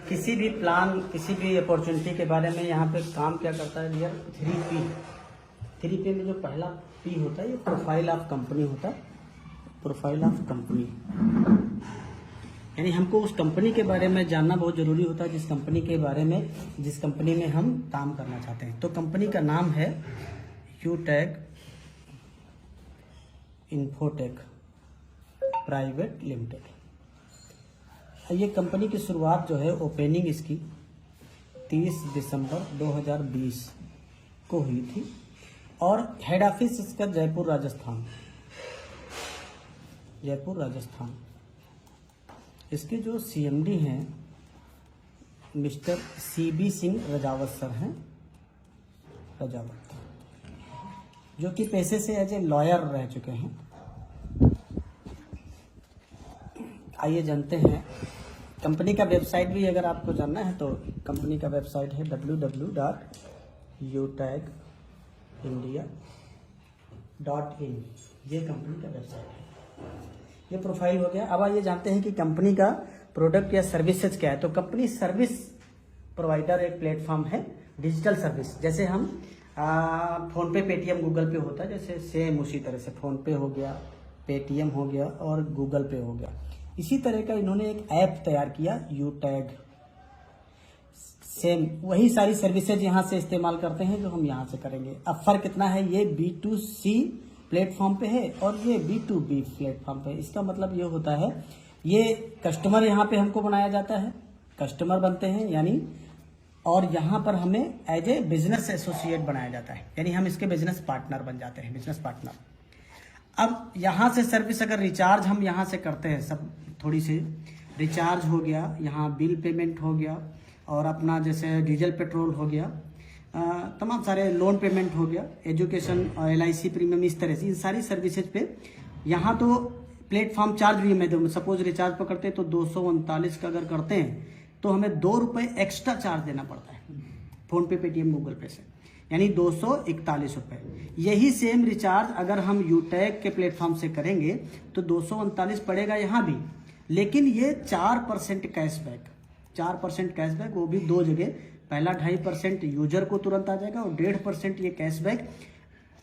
किसी भी प्लान, किसी भी अपॉर्चुनिटी के बारे में यहाँ पे काम क्या करता है डियर, 3P में जो पहला P होता है ये प्रोफाइल ऑफ कंपनी होता है। प्रोफाइल ऑफ कंपनी यानी हमको उस कंपनी के बारे में जानना बहुत ज़रूरी होता है, जिस कंपनी में हम काम करना चाहते हैं। तो कंपनी का नाम है यूटैग इन्फोटेक प्राइवेट लिमिटेड। ये कंपनी की शुरुआत जो है, ओपनिंग इसकी 30 दिसंबर 2020 को हुई थी और हेड ऑफिस इसका जयपुर राजस्थान। इसके जो CMD हैं mister CB Singh Rajawat sir हैं, जो कि पेशे से एज ए लॉयर रह चुके हैं। आइए जानते हैं कंपनी का वेबसाइट भी अगर आपको जानना है तो कंपनी का वेबसाइट है www.utagindia.in। ये कंपनी का वेबसाइट है। ये प्रोफाइल हो गया। अब आइए जानते हैं कि कंपनी का प्रोडक्ट या सर्विसेज क्या है। तो कंपनी सर्विस प्रोवाइडर एक प्लेटफॉर्म है, डिजिटल सर्विस। जैसे हम फोन पे, पेटीएम, गूगल पे होता है, जैसे सेम उसी तरह से फोन पे हो गया, पेटीएम हो गया और गूगल पे हो गया। इसी तरह का इन्होंने एक ऐप तैयार किया यूटैग। सेम वही सारी सर्विसेज यहाँ से इस्तेमाल करते हैं जो हम यहाँ से करेंगे। अब फर्क कितना है, ये B2C प्लेटफॉर्म पे है और ये B2B प्लेटफॉर्म पे। इसका मतलब ये होता है, ये कस्टमर यहाँ पे हमको बनाया जाता है, कस्टमर बनते हैं यानी, और यहाँ पर हमें एज ए बिजनेस एसोसिएट बनाया जाता है, यानी हम इसके बिजनेस पार्टनर बन जाते हैं, बिजनेस पार्टनर। अब यहाँ से सर्विस अगर रिचार्ज हम यहाँ से करते हैं, सब थोड़ी सी रिचार्ज हो गया, यहाँ बिल पेमेंट हो गया और अपना जैसे डीजल पेट्रोल हो गया, तमाम सारे लोन पेमेंट हो गया, एजुकेशन, LIC प्रीमियम, इस तरह से इन सारी सर्विसेज पे यहाँ तो प्लेटफॉर्म चार्ज भी हमें दो। सपोज रिचार्ज पकड़ते हैं तो 239 का अगर करते हैं तो हमें 2 रुपये एक्स्ट्रा चार्ज देना पड़ता है फोन पे, पेटीएम, गूगल पे से, यानी 241 रुपये। यही सेम रिचार्ज अगर हम यूटैग के प्लेटफॉर्म से करेंगे तो 239 पड़ेगा यहाँ भी, लेकिन ये 4% कैशबैक, 4% कैशबैक, वो भी दो जगह। पहला 2.5% यूजर को तुरंत आ जाएगा और 1.5% ये कैशबैक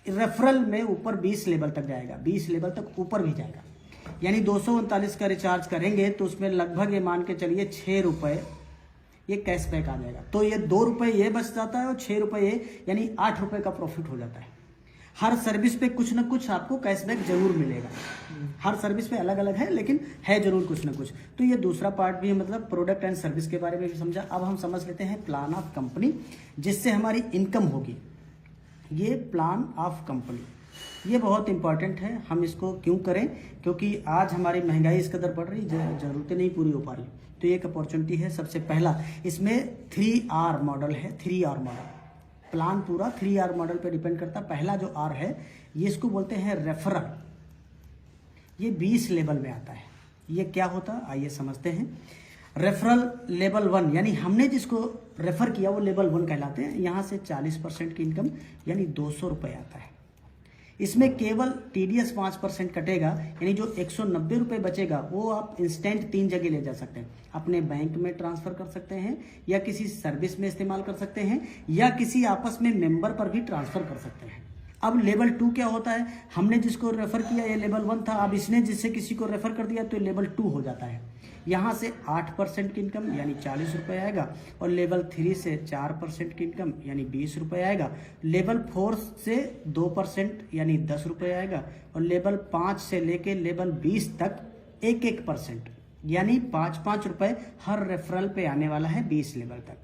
रेफरल में ऊपर 20 लेवल तक जाएगा, 20 लेवल तक ऊपर भी जाएगा। यानी 239 का रिचार्ज करेंगे तो उसमें लगभग ये मान के चलिए 6 रुपये ये कैशबैक आ जाएगा। तो ये 2 रुपये ये बच जाता है और 6 रुपये ये, यानी 8 रुपये का प्रॉफिट हो जाता है। हर सर्विस पे कुछ ना कुछ आपको कैशबैक जरूर मिलेगा। हर सर्विस पे अलग अलग है लेकिन है जरूर कुछ ना कुछ। तो ये दूसरा पार्ट भी है, मतलब प्रोडक्ट एंड सर्विस के बारे में भी समझा। अब हम समझ लेते हैं प्लान ऑफ कंपनी, जिससे हमारी इनकम होगी। ये प्लान ऑफ कंपनी ये बहुत इंपॉर्टेंट है। हम इसको क्यों करें, क्योंकि आज हमारी महंगाई इस कदर बढ़ रही, जरूरतें नहीं पूरी हो पा रही। तो ये एक अपॉर्चुनिटी है। सबसे पहला इसमें 3R मॉडल है, 3R मॉडल। प्लान पूरा 3R मॉडल पे डिपेंड करता है। पहला जो R है ये इसको बोलते हैं रेफरल। ये 20 लेवल में आता है। ये क्या होता है आइए समझते हैं। रेफरल लेवल 1 यानी हमने जिसको रेफर किया वो लेवल 1 कहलाते हैं। यहाँ से 40% की इनकम यानी 200 रुपये आता है। इसमें केवल TDS 5% कटेगा, यानी जो 190 रुपये बचेगा वो आप इंस्टेंट 3 जगह ले जा सकते हैं। अपने बैंक में ट्रांसफर कर सकते हैं, या किसी सर्विस में इस्तेमाल कर सकते हैं, या किसी आपस में मेंबर पर भी ट्रांसफर कर सकते हैं। अब लेवल 2 क्या होता है, हमने जिसको रेफर किया ये लेवल 1 था, अब इसने जिससे किसी को रेफर कर दिया तो लेवल 2 हो जाता है। यहाँ से 8% की इनकम यानी 40 रुपये आएगा, और लेवल 3 से 4% की इनकम यानी 20 रुपये आएगा। लेवल 4 से 2% यानी 10 रुपये आएगा, और लेवल 5 से लेके लेवल 20 तक 1% यानी 5 रुपये हर रेफरल पे आने वाला है 20 लेवल तक।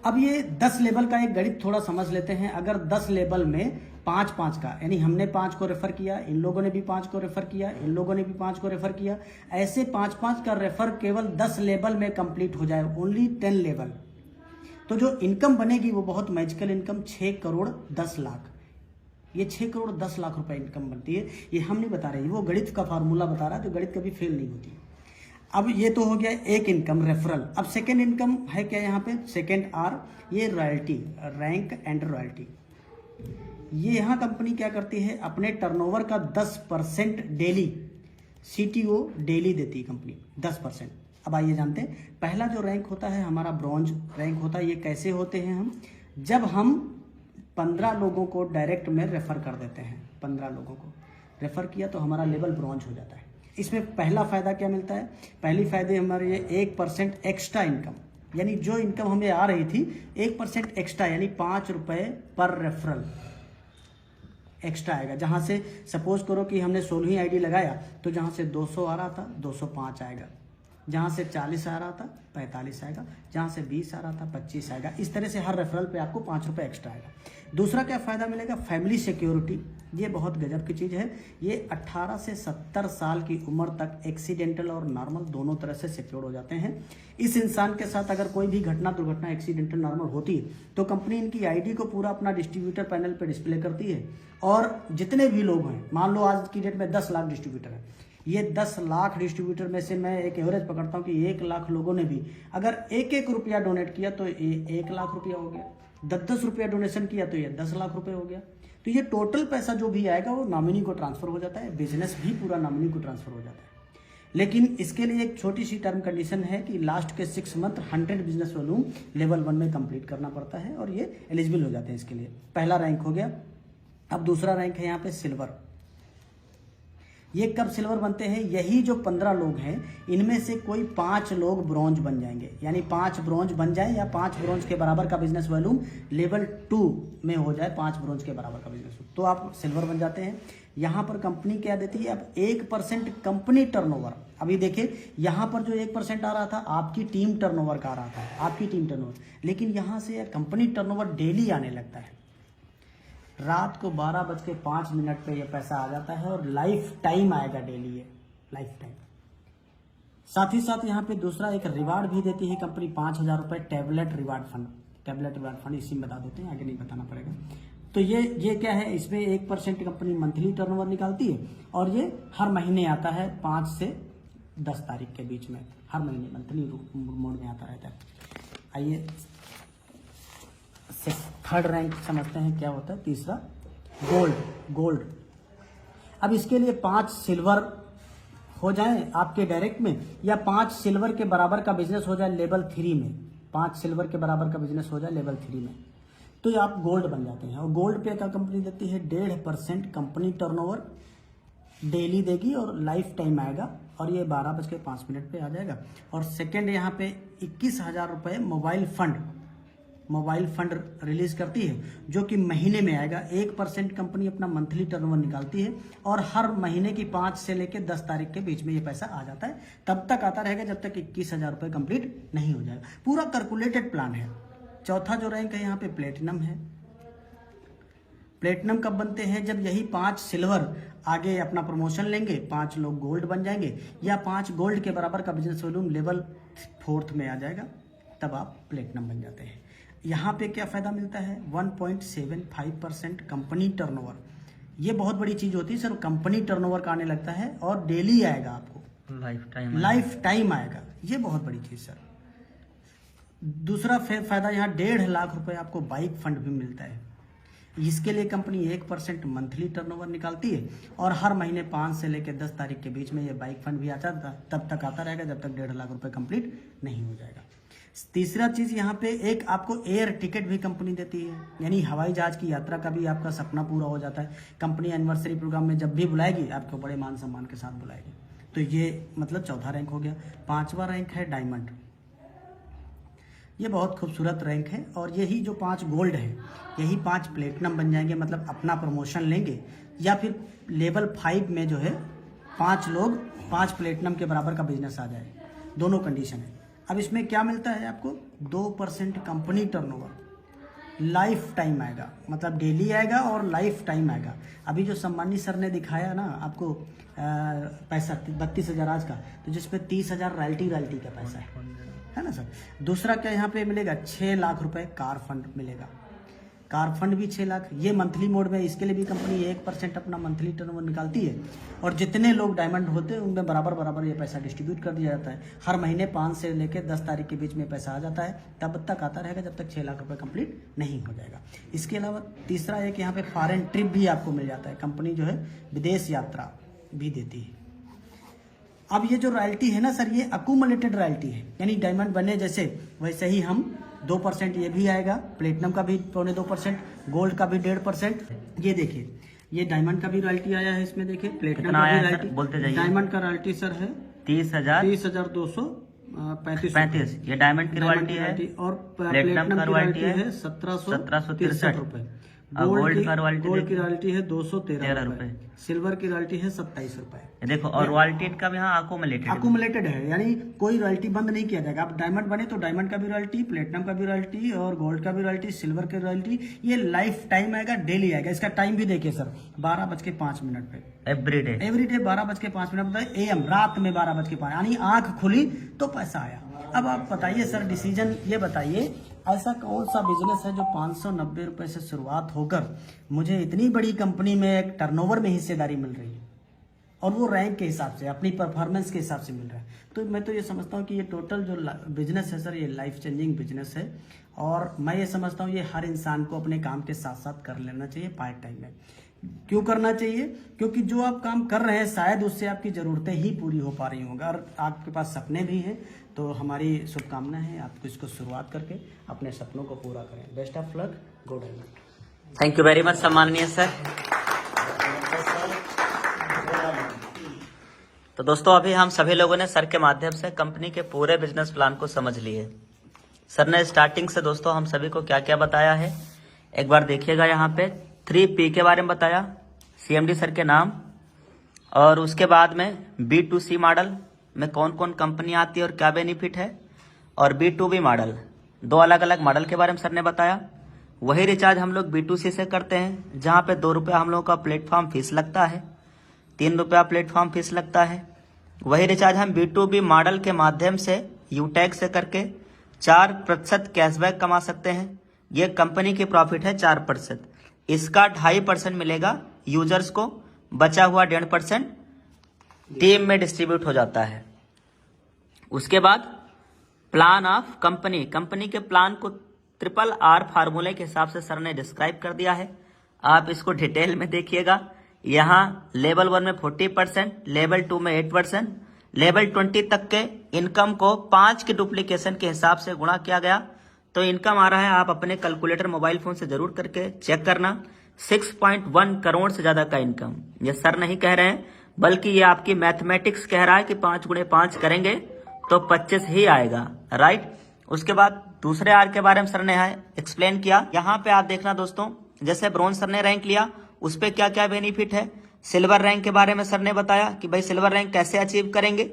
अब ये 10 लेवल का एक गणित थोड़ा समझ लेते हैं। अगर 10 लेवल में 5 का, यानी हमने 5 को रेफर किया, इन लोगों ने भी 5 को रेफर किया, इन लोगों ने भी 5 को रेफर किया, ऐसे 5 का रेफर केवल 10 लेवल में कंप्लीट हो जाए, ओनली 10 लेवल। तो जो इनकम बनेगी वो बहुत मैजिकल इनकम, 6 करोड़ 10 लाख। ये 6 करोड़ 10 लाख रुपए इनकम बनती है। ये हम नहीं बता रहे, वो गणित का फार्मूला बता रहा है, जो गणित कभी फेल नहीं होती। अब ये तो हो गया एक इनकम रेफरल। अब सेकेंड इनकम है क्या यहाँ पे, सेकेंड R, ये रॉयल्टी, रैंक एंड रॉयल्टी। ये यहाँ कंपनी क्या करती है, अपने टर्नओवर का 10% डेली, CTO डेली देती है कंपनी 10%। अब आइए जानते हैं, पहला जो रैंक होता है हमारा ब्रॉन्ज रैंक होता है। ये कैसे होते हैं हम, जब हम 15 लोगों को डायरेक्ट में रेफर कर देते हैं, 15 लोगों को रेफर किया तो हमारा लेवल ब्रॉन्ज हो जाता है। इसमें पहला फायदा क्या मिलता है, पहली फायदे हमारे ये 1% एक्स्ट्रा इनकम, यानी जो इनकम हमें आ रही थी 1% एक्स्ट्रा, यानी 5 रुपए पर रेफरल एक्स्ट्रा आएगा। जहां से सपोज करो कि हमने 16 आईडी लगाया तो जहां से 200 आ रहा था 205 आएगा, जहां से 40 आ रहा था 45 आएगा, जहां से 20 आ रहा था 25 आएगा। इस तरह से हर रेफरल पे आपको 5 रुपए एक्स्ट्रा आएगा। दूसरा क्या फायदा मिलेगा, फैमिली सिक्योरिटी। ये बहुत गजब की चीज है। ये 18 से 70 साल की उम्र तक एक्सीडेंटल और नॉर्मल दोनों तरह से सिक्योर हो जाते हैं। इस इंसान के साथ अगर कोई भी घटना दुर्घटना एक्सीडेंटल नॉर्मल होती है तो कंपनी इनकी आईडी को पूरा अपना डिस्ट्रीब्यूटर पैनल पे डिस्प्ले करती है, और जितने भी लोग हैं, मान लो आज की डेट में 10 लाख डिस्ट्रीब्यूटर है, ये 10 लाख डिस्ट्रीब्यूटर में से मैं एक एवरेज पकड़ता हूँ कि 1 लाख लोगों ने भी अगर 1-1 रुपया डोनेट किया तो ये 1 लाख रुपया हो गया, 10-10 रुपया डोनेशन किया तो ये 10 लाख रुपए हो गया। तो ये टोटल पैसा जो भी आएगा वो नॉमिनी को ट्रांसफर हो जाता है, बिजनेस भी पूरा नॉमिनी को ट्रांसफर हो जाता है। लेकिन इसके लिए एक छोटी सी टर्म कंडीशन है कि लास्ट के 6 मंथ 100 बिजनेस वॉल्यूम लेवल 1 में कंप्लीट करना पड़ता है, और ये एलिजिबल हो जाते हैं इसके लिए। पहला रैंक हो गया। अब दूसरा रैंक है यहाँ पे सिल्वर। ये कब सिल्वर बनते हैं, यही जो 15 लोग हैं इनमें से कोई 5 लोग ब्रॉन्ज बन जाएंगे, यानी 5 ब्रॉन्ज बन जाए या 5 ब्रॉन्ज के बराबर का बिजनेस वॉल्यूम लेवल 2 में हो जाए, 5 ब्रॉन्ज के बराबर का बिजनेस तो आप सिल्वर बन जाते हैं। यहाँ पर कंपनी क्या देती है, अब 1% कंपनी टर्नओवर। अभी देखिए यहाँ पर जो 1% आ रहा था आपकी टीम टर्नओवर का आ रहा था, आपकी टीम टर्नओवर, लेकिन यहाँ से कंपनी टर्नओवर डेली आने लगता है। रात को 12:05 पे ये पैसा आ जाता है और लाइफ टाइम आएगा डेली, ये लाइफ टाइम। साथ ही साथ यहाँ पे दूसरा एक रिवार्ड भी देती है कंपनी, 5,000 रुपए tablet reward fund. Tablet reward fund इसी में बता देते हैं, आगे नहीं बताना पड़ेगा। तो ये क्या है, इसमें 1% कंपनी मंथली टर्नओवर निकालती है, और ये हर महीने आता है 5 से 10 तारीख के बीच में, हर महीने मंथली मोड में आता रहता है। आइए थर्ड रैंक समझते हैं क्या होता है। तीसरा गोल्ड। अब इसके लिए 5 सिल्वर हो जाए आपके डायरेक्ट में, या 5 सिल्वर के बराबर का बिजनेस हो जाए लेवल 3 में, 5 सिल्वर के बराबर का बिजनेस हो जाए लेवल 3 में, तो ये आप गोल्ड बन जाते हैं। और गोल्ड पे का कंपनी देती है 1.5% कंपनी टर्नओवर डेली देगी, और लाइफ टाइम आएगा, और ये 12:05 पे आ जाएगा। और सेकेंड यहाँ पे 21,000 रुपये मोबाइल फंड रिलीज करती है, जो कि महीने में आएगा। 1% कंपनी अपना मंथली टर्नओवर निकालती है, और हर महीने की 5 से लेकर 10 तारीख के बीच में ये पैसा आ जाता है। तब तक आता रहेगा जब तक 21,000 रुपये कंप्लीट नहीं हो जाएगा। पूरा कैलकुलेटेड प्लान है। चौथा जो रैंक है यहाँ पे प्लेटिनम है। प्लेटिनम कब बनते हैं, जब यही 5 सिल्वर आगे अपना प्रमोशन लेंगे, 5 लोग गोल्ड बन जाएंगे, या 5 गोल्ड के बराबर का बिजनेस वॉल्यूम लेवल 4 में आ जाएगा, तब आप प्लेटिनम बन जाते हैं। यहाँ पे क्या फायदा मिलता है, 1.75% कंपनी टर्नओवर। ये बहुत बड़ी चीज होती है सर, कंपनी टर्नओवर का आने लगता है, और डेली आएगा आपको, लाइफ टाइम आएगा। ये बहुत बड़ी चीज सर। दूसरा फायदा यहाँ 1.5 लाख रुपए आपको बाइक फंड भी मिलता है। इसके लिए कंपनी 1% मंथली टर्नओवर निकालती है, और हर महीने 5 से लेकर 10 तारीख के बीच में ये बाइक फंड भी आता है, तब तक आता रहेगा जब तक 1.5 लाख रुपए कंप्लीट नहीं हो जाएगा। तीसरा चीज यहाँ पे एक आपको एयर टिकट भी कंपनी देती है, यानी हवाई जहाज की यात्रा का भी आपका सपना पूरा हो जाता है। कंपनी एनिवर्सरी प्रोग्राम में जब भी बुलाएगी आपको बड़े मान सम्मान के साथ बुलाएगी। तो ये मतलब चौथा रैंक हो गया। 5वां रैंक है डायमंड। ये बहुत खूबसूरत रैंक है, और यही जो 5 गोल्ड है यही 5 प्लेटिनम बन जाएंगे, मतलब अपना प्रमोशन लेंगे, या फिर लेवल 5 में जो है 5 लोग 5 प्लेटिनम के बराबर का बिजनेस आ जाए, दोनों कंडीशन है। अब इसमें क्या मिलता है आपको, 2% कंपनी टर्नओवर, लाइफ टाइम आएगा, मतलब डेली आएगा और लाइफ टाइम आएगा। अभी जो सम्मानी सर ने दिखाया ना आपको पैसा 32,000 आज का, तो जिसपे 30,000 रॉयल्टी का पैसा है ना सर। दूसरा क्या यहाँ पे मिलेगा, 6 लाख रुपए कार फंड मिलेगा। कार फंड भी 6 लाख, ये मंथली मोड में। इसके लिए भी कंपनी 1% अपना मंथली टर्नओवर निकालती है, और जितने लोग डायमंड होते हैं उनमें बराबर ये पैसा डिस्ट्रीब्यूट कर दिया जाता है। हर महीने 5 से लेकर 10 तारीख के बीच में पैसा आ जाता है, तब तक आता रहेगा जब तक 6 लाख रुपए कंप्लीट नहीं हो जाएगा। इसके अलावा तीसरा एक यहाँ पे फॉरेन ट्रिप भी आपको मिल जाता है, कंपनी जो है विदेश यात्रा भी देती है। अब ये जो रॉयल्टी है ना सर, ये अकुमुलेटेड रॉयल्टी है, यानी डायमंड बने जैसे वैसे ही हम 2% ये भी आएगा, प्लेटिनम का भी 2.25%, गोल्ड का भी 1.5%। ये देखिए ये डायमंड का भी रॉयल्टी आया है इसमें, देखिए प्लेटिनम का भी रॉयल्टी बोलते जाइए। डायमंड का रॉयल्टी सर है 30,235। ये डायमंड की रॉयल्टी है और प्लेटिनम की रॉयल्टी है 1763 रुपए। गोल्ड की रॉयल्टी है 213 रुपए। सिल्वर की रॉयल्टी है 27 रुपए। देखो, और रॉयल्टी का भी हाँ अकुमुलेटेड है, यानी कोई रॉयल्टी बंद नहीं किया जाएगा। आप डायमंड बने तो डायमंड का भी रॉयल्टी, प्लेटिनम का भी रॉयल्टी और गोल्ड का भी रॉयल्टी, सिल्वर की रॉयल्टी, ये लाइफ टाइम आएगा, डेली आएगा। इसका टाइम भी देखिए सर 12:05 पे एवरीडे 12:05 AM, रात में 12:05, यानी आंख खुली तो पैसा आया। अब आप बताइए सर, डिसीजन ये बताइए, ऐसा कौन सा बिजनेस है जो 590 रुपए से शुरुआत होकर मुझे इतनी बड़ी कंपनी में एक टर्नओवर में हिस्सेदारी मिल रही है, और वो रैंक के हिसाब से, अपनी परफॉर्मेंस के हिसाब से मिल रहा है। तो मैं तो ये समझता हूँ कि ये टोटल जो बिजनेस है सर, ये लाइफ चेंजिंग बिजनेस है, और मैं ये समझता हूँ ये हर इंसान को अपने काम के साथ साथ कर लेना चाहिए पार्ट टाइम में। क्यों करना चाहिए? क्योंकि जो आप काम कर रहे हैं शायद उससे आपकी जरूरतें ही पूरी हो पा रही होंगी, और आपके पास सपने भी हैं, तो हमारी शुभकामनाएं हैं आपको इसको शुरुआत करके अपने सपनों को पूरा करें। Best of luck, go diamond. Thank you very much सम्माननीय सर। तो दोस्तों, अभी हम सभी लोगों ने सर के माध्यम से कंपनी के पूरे बिजनेस प्लान को समझ लिए। सर ने स्टार्टिंग से दोस्तों हम सभी को क्या क्या बताया है, एक बार देखिएगा। यहाँ पे 3P के बारे में बताया, CMD सर के नाम, और उसके बाद में B2C मॉडल में कौन कौन कंपनी आती है और क्या बेनिफिट है, और B2B मॉडल, 2 अलग अलग मॉडल के बारे में सर ने बताया। वही रिचार्ज हम लोग B2C से करते हैं, जहाँ पे 2 रुपया हम लोगों का प्लेटफॉर्म फीस लगता है, 3 रुपया प्लेटफॉर्म फीस लगता है। वही रिचार्ज हम B2B मॉडल के माध्यम से यूटैग से करके 4% कैशबैक कमा सकते हैं। ये कंपनी की प्रॉफिट है 4%, इसका 2.5% मिलेगा यूजर्स को, बचा हुआ 1.5% टीम में डिस्ट्रीब्यूट हो जाता है। उसके बाद प्लान ऑफ कंपनी के प्लान को RRR फार्मूले के हिसाब से सर ने डिस्क्राइब कर दिया है। आप इसको डिटेल में देखिएगा। यहाँ लेवल 1 में 40%, लेवल 2 में 8%, लेवल 20 तक के इनकम को 5 के डुप्लीकेशन के हिसाब से गुणा किया गया तो इनकम आ रहा है, आप अपने कैलकुलेटर मोबाइल फोन से जरूर करके चेक करना, 6.1 करोड़ से ज्यादा का इनकम। ये सर नहीं कह रहे हैं, बल्कि ये आपकी मैथमेटिक्स कह रहा है कि 5 गुणे 5 करेंगे तो 25 ही आएगा, राइट। उसके बाद दूसरे आर के बारे में सर ने एक्सप्लेन किया। यहाँ पे आप देखना दोस्तों, जैसे ब्रोंज सर ने रैंक लिया, उस पर क्या क्या बेनिफिट है। सिल्वर रैंक के बारे में सर ने बताया कि भाई सिल्वर रैंक कैसे अचीव करेंगे,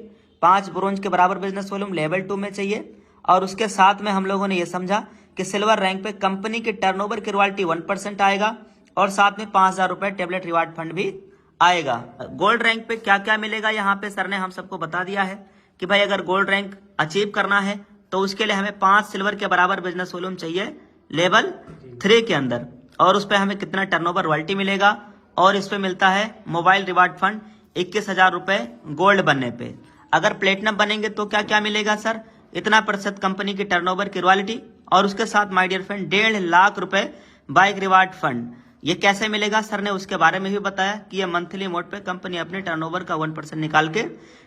5 ब्रोंज के बराबर बिजनेस वॉल्यूम लेवल 2 में चाहिए। और उसके साथ में हम लोगों ने ये समझा कि सिल्वर रैंक पे कंपनी के टर्नओवर की रॉयल्टी 1% आएगा, और साथ में 5,000 रुपए टेबलेट रिवार्ड फंड भी आएगा। गोल्ड रैंक पे क्या क्या मिलेगा, यहाँ पे सर ने हम सबको बता दिया है कि भाई अगर गोल्ड रैंक अचीव करना है तो उसके लिए हमें 5 सिल्वर के बराबर बिजनेस वॉल्यूम चाहिए लेवल 3 के अंदर, और उस पर हमें कितना टर्नओवर रॉयल्टी मिलेगा, और इस पे मिलता है मोबाइल रिवार्ड फंड 21,000 रुपए गोल्ड बनने पे। अगर प्लेटिनम बनेंगे तो क्या क्या मिलेगा सर, इतना % कंपनी की टर्नओवर की रॉयल्टी, और उसके साथ माय डियर फ्रेंड 1.5 लाख रुपए बाइक रिवार्ड फंड। ये कैसे मिलेगा सर ने उसके बारे में भी बताया कि ये मंथली मोड पे कंपनी अपने टर्नओवर का 1% निकाल के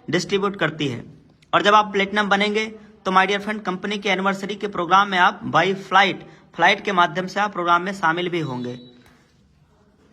डिस्ट्रीब्यूट करती है। और जब आप प्लेटिनम बनेंगे तो माय डियर फ्रेंड कंपनी के एनिवर्सरी के प्रोग्राम में आप बाई फ्लाइट के माध्यम से आप प्रोग्राम में शामिल भी होंगे।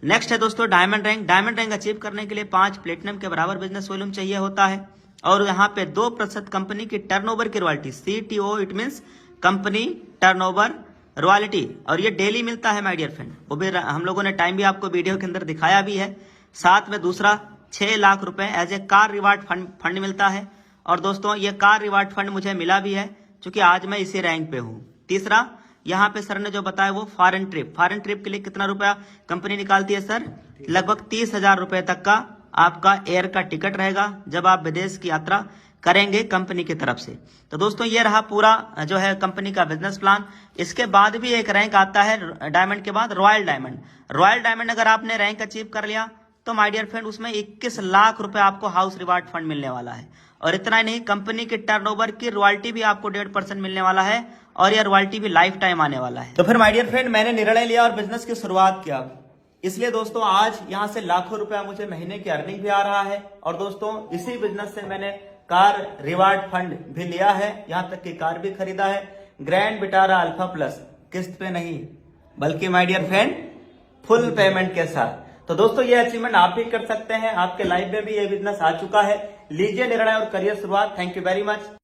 नेक्स्ट है दोस्तों diamond rank. Diamond rank achieve करने के लिए 5 प्लेटिनम के बराबर बिजनेस वॉल्यूम चाहिए होता है, और यहाँ पे 2% कंपनी की टर्नओवर की royalty, CTO it means company turnover royalty, और ये डेली मिलता है माय डियर फ्रेंड। वो भी हम लोगों ने टाइम भी आपको वीडियो के अंदर दिखाया भी है। साथ में दूसरा 6 लाख रुपए as a car reward fund मिलता है, और दोस्तों ये कार रिवार्ड फंड मुझे मिला भी है क्योंकि आज मैं इसी रैंक पे हूँ। तीसरा यहाँ पे सर ने जो बताया वो फॉरेन ट्रिप के लिए कितना रुपया कंपनी निकालती है सर, लगभग 30,000 रुपए तक का आपका एयर का टिकट रहेगा जब आप विदेश की यात्रा करेंगे कंपनी की तरफ से। तो दोस्तों ये रहा पूरा जो है कंपनी का बिजनेस प्लान। इसके बाद भी एक रैंक आता है डायमंड के बाद, रॉयल डायमंड अगर आपने रैंक अचीव कर लिया तो माय डियर फ्रेंड उसमें 21 लाख रुपए आपको हाउस रिवार्ड फंड मिलने वाला है। और इतना ही नहीं, कंपनी के टर्नओवर की रॉयल्टी भी आपको 1.5% मिलने वाला है, और यह रॉयल्टी भी लाइफ टाइम आने वाला है। तो फिर माय डियर फ्रेंड मैंने निर्णय लिया और बिजनेस की शुरुआत किया। इसलिए दोस्तों आज यहाँ से लाखों रुपया मुझे महीने की अर्निंग भी आ रहा है। और दोस्तों इसी बिजनेस से मैंने कार रिवार्ड फंड भी लिया है, यहाँ तक कि कार भी खरीदा है, ग्रैंड विटारा अल्फा प्लस, किस्त पे नहीं बल्कि my dear friend full payment के साथ। तो दोस्तों ये अचीवमेंट आप भी कर सकते हैं, आपके लाइफ में भी ये बिजनेस आ चुका है। लीजिए निर्णय और करिए शुरुआत। Thank you very much.